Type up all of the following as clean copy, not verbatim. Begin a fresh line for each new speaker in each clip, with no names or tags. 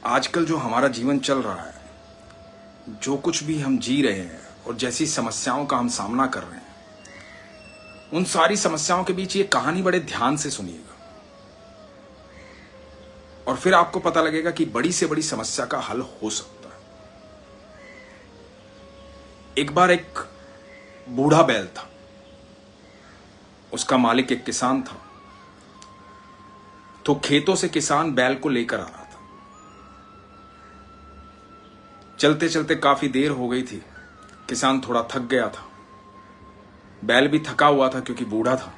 आजकल जो हमारा जीवन चल रहा है, जो कुछ भी हम जी रहे हैं और जैसी समस्याओं का हम सामना कर रहे हैं, उन सारी समस्याओं के बीच ये कहानी बड़े ध्यान से सुनिएगा और फिर आपको पता लगेगा कि बड़ी से बड़ी समस्या का हल हो सकता है। एक बार एक बूढ़ा बैल था, उसका मालिक एक किसान था। तो खेतों से किसान बैल को लेकर आ रहा था। चलते चलते काफी देर हो गई थी। किसान थोड़ा थक गया था, बैल भी थका हुआ था क्योंकि बूढ़ा था।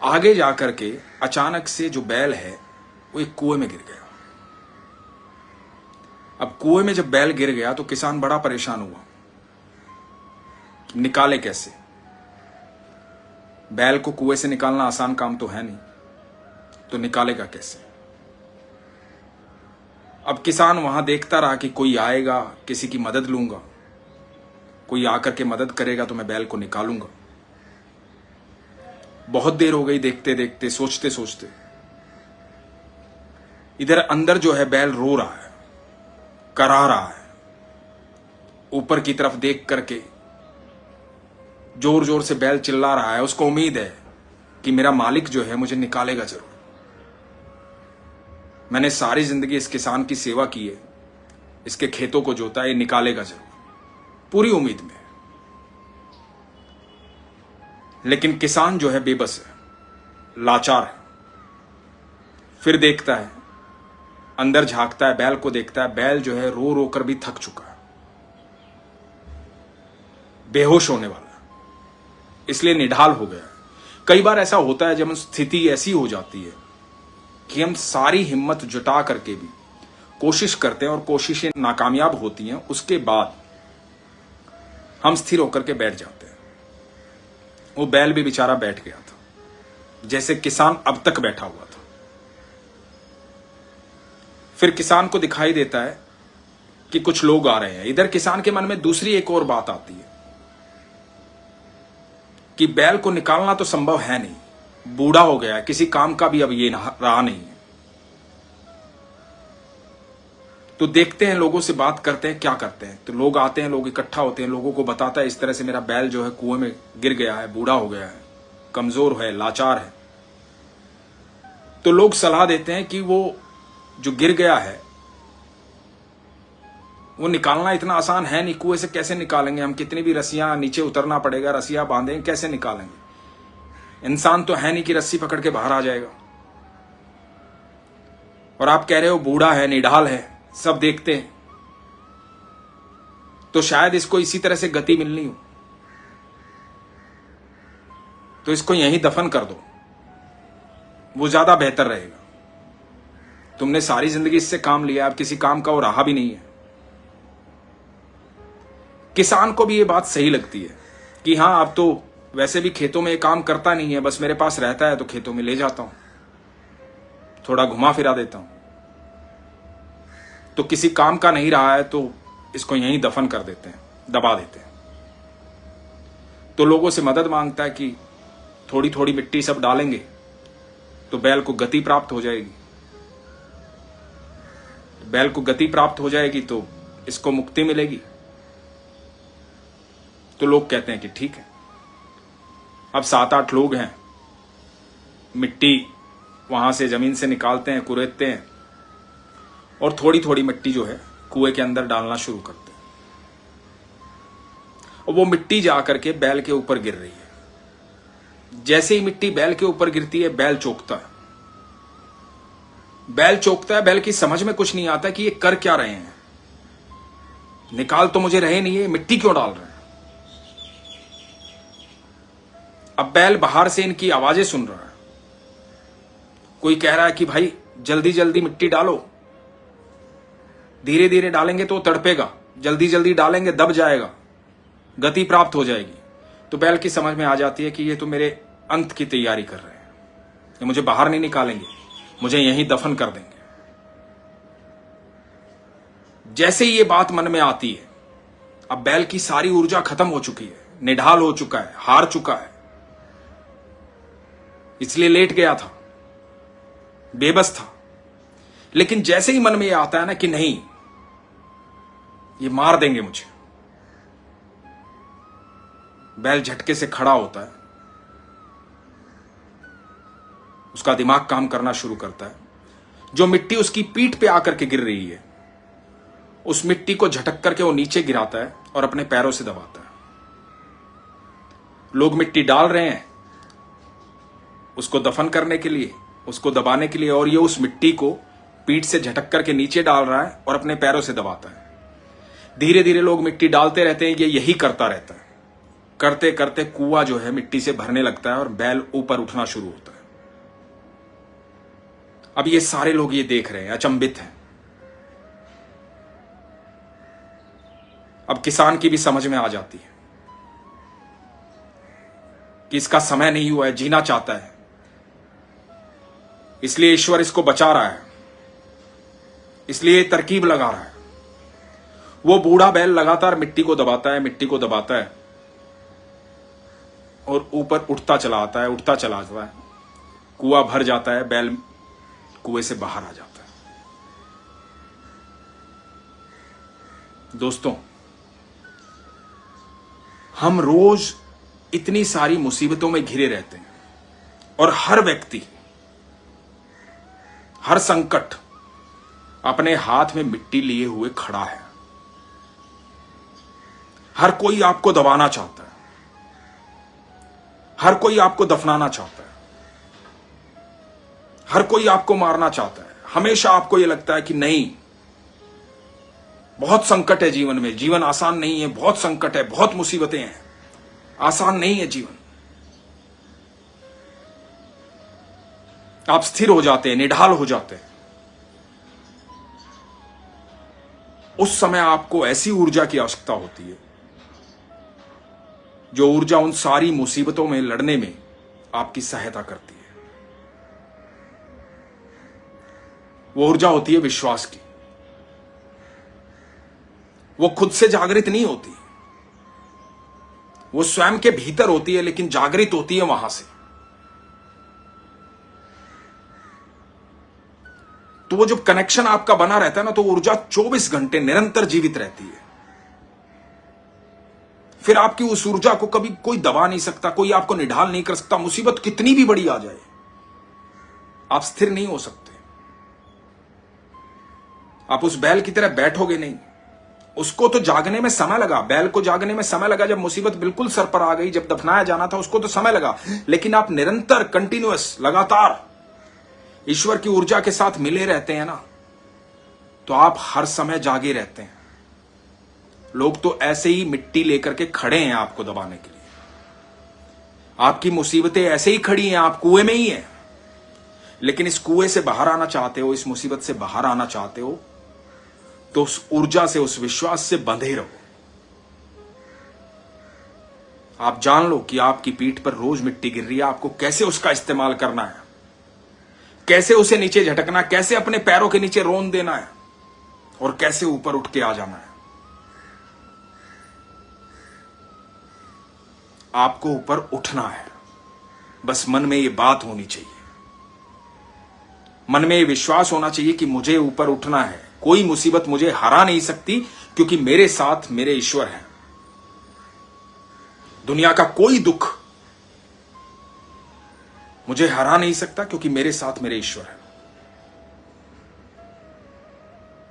आगे जाकर के अचानक से जो बैल है वो एक कुएं में गिर गया। अब कुएं में जब बैल गिर गया तो किसान बड़ा परेशान हुआ, निकाले कैसे। बैल को कुएं से निकालना आसान काम तो है नहीं, तो निकालेगा कैसे। अब किसान वहां देखता रहा कि कोई आएगा, किसी की मदद लूंगा, कोई आकर के मदद करेगा तो मैं बैल को निकालूंगा। बहुत देर हो गई देखते देखते, सोचते सोचते। इधर अंदर जो है बैल रो रहा है, करा रहा है, ऊपर की तरफ देख करके जोर जोर से बैल चिल्ला रहा है। उसको उम्मीद है कि मेरा मालिक जो है मुझे निकालेगा जरूर। मैंने सारी जिंदगी इस किसान की सेवा की है, इसके खेतों को जोता है, ये निकालेगा जरूर, पूरी उम्मीद में। लेकिन किसान जो है बेबस है, लाचार है। फिर देखता है, अंदर झांकता है, बैल को देखता है। बैल जो है रो रो कर भी थक चुका है, बेहोश होने वाला, इसलिए निढाल हो गया। कई बार ऐसा होता है जब स्थिति ऐसी हो जाती है कि हम सारी हिम्मत जुटा करके भी कोशिश करते हैं और कोशिशें नाकामयाब होती हैं। उसके बाद हम स्थिर होकर के बैठ जाते हैं। वो बैल भी बेचारा बैठ गया था, जैसे किसान अब तक बैठा हुआ था। फिर किसान को दिखाई देता है कि कुछ लोग आ रहे हैं। इधर किसान के मन में दूसरी एक और बात आती है कि बैल को निकालना तो संभव है नहीं, बूढ़ा हो गया है, किसी काम का भी अब ये रहा नहीं है। तो देखते हैं, लोगों से बात करते हैं, क्या करते हैं। तो लोग आते हैं, लोग इकट्ठा होते हैं, लोगों को बताता है इस तरह से मेरा बैल जो है कुएं में गिर गया है, बूढ़ा हो गया है, कमजोर है, लाचार है। तो लोग सलाह देते हैं कि वो जो गिर गया है वो निकालना इतना आसान है नहीं, कुएं से कैसे निकालेंगे हम, कितनी भी रस्सियां, नीचे उतरना पड़ेगा, रस्सियां बांधेंगे, कैसे निकालेंगे। इंसान तो है नहीं कि रस्सी पकड़ के बाहर आ जाएगा। और आप कह रहे हो बूढ़ा है, निढाल है, सब देखते हैं, तो शायद इसको इसी तरह से गति मिलनी हो, तो इसको यहीं दफन कर दो, वो ज्यादा बेहतर रहेगा। तुमने सारी जिंदगी इससे काम लिया, अब किसी काम का वो रहा भी नहीं है। किसान को भी ये बात सही लगती है कि हाँ, अब तो वैसे भी खेतों में ये काम करता नहीं है, बस मेरे पास रहता है तो खेतों में ले जाता हूं, थोड़ा घुमा फिरा देता हूं, तो किसी काम का नहीं रहा है तो इसको यहीं दफन कर देते हैं, दबा देते हैं। तो लोगों से मदद मांगता है कि थोड़ी थोड़ी मिट्टी सब डालेंगे तो बैल को गति प्राप्त हो जाएगी। बैल को गति प्राप्त हो जाएगी तो इसको मुक्ति मिलेगी। तो लोग कहते हैं कि ठीक है। अब 7-8 लोग हैं, मिट्टी वहां से जमीन से निकालते हैं, कुरेदते हैं और थोड़ी थोड़ी मिट्टी जो है कुएं के अंदर डालना शुरू करते हैं। और वो मिट्टी जाकर के बैल के ऊपर गिर रही है। जैसे ही मिट्टी बैल के ऊपर गिरती है, बैल चौंकता है। बैल चौंकता है, बैल की समझ में कुछ नहीं आता कि ये कर क्या रहे हैं, निकाल तो मुझे रहे नहीं है, मिट्टी क्यों डाल रहे हैं। अब बैल बाहर से इनकी आवाजें सुन रहा है। कोई कह रहा है कि भाई जल्दी जल्दी मिट्टी डालो, धीरे धीरे डालेंगे तो तड़पेगा, जल्दी जल्दी डालेंगे दब जाएगा, गति प्राप्त हो जाएगी। तो बैल की समझ में आ जाती है कि ये तो मेरे अंत की तैयारी कर रहे हैं, ये मुझे बाहर नहीं निकालेंगे, मुझे यहीं दफन कर देंगे। जैसे ही ये बात मन में आती है, अब बैल की सारी ऊर्जा खत्म हो चुकी है, निढाल हो चुका है, हार चुका है, इसलिए लेट गया था, बेबस था। लेकिन जैसे ही मन में ये आता है ना कि नहीं, ये मार देंगे मुझे, बैल झटके से खड़ा होता है, उसका दिमाग काम करना शुरू करता है। जो मिट्टी उसकी पीठ पे आकर के गिर रही है, उस मिट्टी को झटक करके वो नीचे गिराता है और अपने पैरों से दबाता है। लोग मिट्टी डाल रहे हैं उसको दफन करने के लिए, उसको दबाने के लिए, और ये उस मिट्टी को पीठ से झटक करके नीचे डाल रहा है और अपने पैरों से दबाता है। धीरे धीरे लोग मिट्टी डालते रहते हैं, ये यही करता रहता है। करते करते कुआं जो है मिट्टी से भरने लगता है और बैल ऊपर उठना शुरू होता है। अब ये सारे लोग ये देख रहे हैं, अचंभित हैं। अब किसान की भी समझ में आ जाती है कि इसका समय नहीं हुआ है, जीना चाहता है, इसलिए ईश्वर इसको बचा रहा है, इसलिए तरकीब लगा रहा है। वो बूढ़ा बैल लगातार मिट्टी को दबाता है, मिट्टी को दबाता है और ऊपर उठता चला आता है, उठता चला आता है। कुआं भर जाता है, बैल कुएं से बाहर आ जाता है। दोस्तों, हम रोज इतनी सारी मुसीबतों में घिरे रहते हैं और हर व्यक्ति, हर संकट अपने हाथ में मिट्टी लिए हुए खड़ा है। हर कोई आपको दबाना चाहता है, हर कोई आपको दफनाना चाहता है, हर कोई आपको मारना चाहता है। हमेशा आपको यह लगता है कि नहीं, बहुत संकट है जीवन में, जीवन आसान नहीं है, बहुत संकट है, बहुत मुसीबतें हैं, आसान नहीं है जीवन। आप स्थिर हो जाते हैं, निढाल हो जाते हैं। उस समय आपको ऐसी ऊर्जा की आवश्यकता होती है जो ऊर्जा उन सारी मुसीबतों में लड़ने में आपकी सहायता करती है। वो ऊर्जा होती है विश्वास की। वो खुद से जागृत नहीं होती, वो स्वयं के भीतर होती है, लेकिन जागृत होती है वहां से। तो वो जब कनेक्शन आपका बना रहता है ना, तो ऊर्जा 24 घंटे निरंतर जीवित रहती है। फिर आपकी उस ऊर्जा को कभी कोई दबा नहीं सकता, कोई आपको निढाल नहीं कर सकता। मुसीबत कितनी भी बड़ी आ जाए, आप स्थिर नहीं हो सकते। आप उस बैल की तरह बैठोगे नहीं। उसको तो जागने में समय लगा, बैल को जागने में समय लगा। जब मुसीबत बिल्कुल सर पर आ गई, जब दफनाया जाना था, उसको तो समय लगा। लेकिन आप निरंतर, कंटिन्यूअस, लगातार ईश्वर की ऊर्जा के साथ मिले रहते हैं ना, तो आप हर समय जागे रहते हैं। लोग तो ऐसे ही मिट्टी लेकर के खड़े हैं आपको दबाने के लिए। आपकी मुसीबतें ऐसे ही खड़ी हैं, आप कुएं में ही हैं। लेकिन इस कुएं से बाहर आना चाहते हो, इस मुसीबत से बाहर आना चाहते हो, तो उस ऊर्जा से, उस विश्वास से बंधे रहो। आप जान लो कि आपकी पीठ पर रोज मिट्टी गिर रही है, आपको कैसे उसका इस्तेमाल करना है, कैसे उसे नीचे झटकना, कैसे अपने पैरों के नीचे रोन देना है और कैसे ऊपर उठ के आ जाना है। आपको ऊपर उठना है। बस मन में ये बात होनी चाहिए, मन में ये विश्वास होना चाहिए कि मुझे ऊपर उठना है। कोई मुसीबत मुझे हरा नहीं सकती, क्योंकि मेरे साथ मेरे ईश्वर हैं। दुनिया का कोई दुख मुझे हरा नहीं सकता, क्योंकि मेरे साथ मेरे ईश्वर हैं।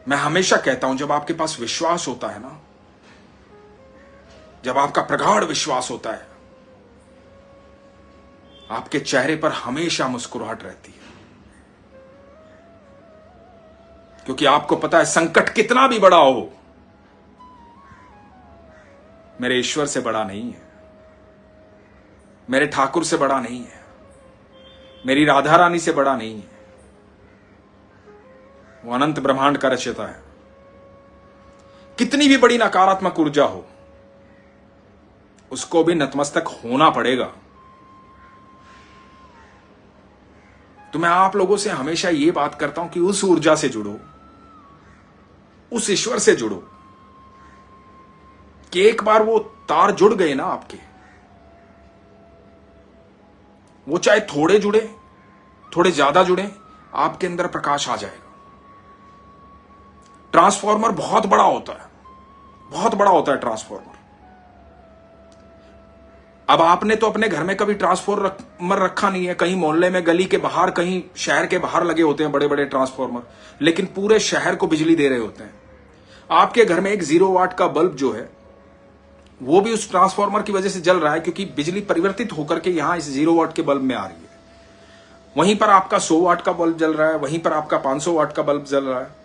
मैं हमेशा कहता हूं, जब आपके पास विश्वास होता है ना, जब आपका प्रगाढ़ विश्वास होता है, आपके चेहरे पर हमेशा मुस्कुराहट रहती है। क्योंकि आपको पता है, संकट कितना भी बड़ा हो, मेरे ईश्वर से बड़ा नहीं है, मेरे ठाकुर से बड़ा नहीं है, मेरी राधा रानी से बड़ा नहीं है। वो अनंत ब्रह्मांड का रचयिता है। कितनी भी बड़ी नकारात्मक ऊर्जा हो, उसको भी नतमस्तक होना पड़ेगा। तो मैं आप लोगों से हमेशा ये बात करता हूं कि उस ऊर्जा से जुड़ो, उस ईश्वर से जुड़ो, कि एक बार वो तार जुड़ गए ना आपके, वो चाहे थोड़े जुड़े, थोड़े ज्यादा जुड़े, आपके अंदर प्रकाश आ जाएगा। ट्रांसफॉर्मर बहुत बड़ा होता है, बहुत बड़ा होता है ट्रांसफॉर्मर। अब आपने तो अपने घर में कभी ट्रांसफॉर्मर रखा नहीं है, कहीं मोहल्ले में, गली के बाहर, कहीं शहर के बाहर लगे होते हैं बड़े बड़े ट्रांसफॉर्मर, लेकिन पूरे शहर को बिजली दे रहे होते हैं। आपके घर में एक 0 वाट का बल्ब जो है वो भी उस ट्रांसफॉर्मर की वजह से जल रहा है, क्योंकि बिजली परिवर्तित होकर के यहां इस 0 वाट के बल्ब में आ रही है। वहीं पर आपका 100 वाट का बल्ब जल रहा है, वहीं पर आपका 500 वाट का बल्ब जल रहा है।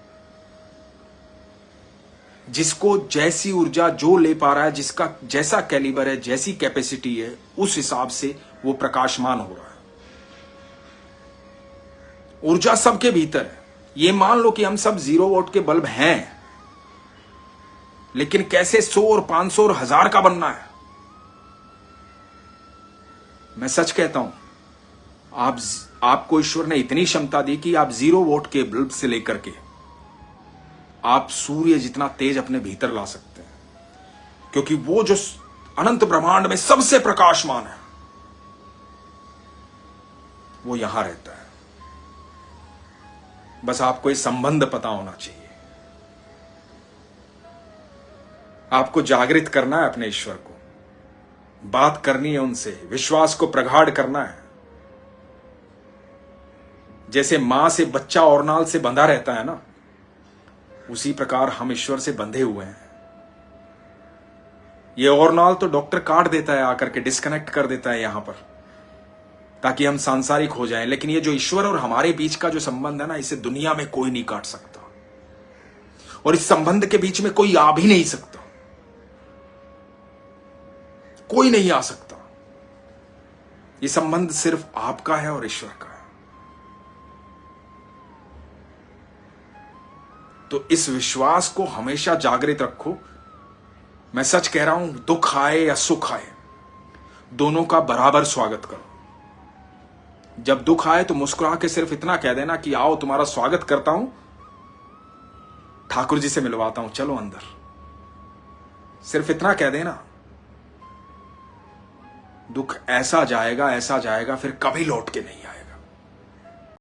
जिसको जैसी ऊर्जा जो ले पा रहा है, जिसका जैसा कैलिबर है, जैसी कैपेसिटी है, उस हिसाब से वो प्रकाशमान हो रहा है। ऊर्जा सबके भीतर है। ये मान लो कि हम सब 0 वाट के बल्ब हैं, लेकिन कैसे 100 और 500 और 1000 का बनना है। मैं सच कहता हूं, आपको ईश्वर ने इतनी क्षमता दी कि आप 0 वाट के बल्ब से लेकर के आप सूर्य जितना तेज अपने भीतर ला सकते हैं, क्योंकि वो जो अनंत ब्रह्मांड में सबसे प्रकाशमान है वो यहां रहता है। बस आपको ये संबंध पता होना चाहिए। आपको जागृत करना है अपने ईश्वर को, बात करनी है उनसे, विश्वास को प्रगाढ़ करना है। जैसे मां से बच्चा ओरनाल से बंधा रहता है ना, उसी प्रकार हम ईश्वर से बंधे हुए हैं। ये ओरनाल तो डॉक्टर काट देता है, आकर के डिस्कनेक्ट कर देता है यहां पर, ताकि हम सांसारिक हो जाएं। लेकिन ये जो ईश्वर और हमारे बीच का जो संबंध है ना, इसे दुनिया में कोई नहीं काट सकता, और इस संबंध के बीच में कोई आ भी नहीं सकता, कोई नहीं आ सकता। ये संबंध सिर्फ आपका है और ईश्वर का है। तो इस विश्वास को हमेशा जागृत रखो। मैं सच कह रहा हूं, दुख आए या सुख आए, दोनों का बराबर स्वागत करो। जब दुख आए तो मुस्कुरा के सिर्फ इतना कह देना कि आओ तुम्हारा स्वागत करता हूं, ठाकुर जी से मिलवाता हूं, चलो अंदर। सिर्फ इतना कह देना। दुख ऐसा जाएगा, फिर कभी लौट के नहीं आएगा।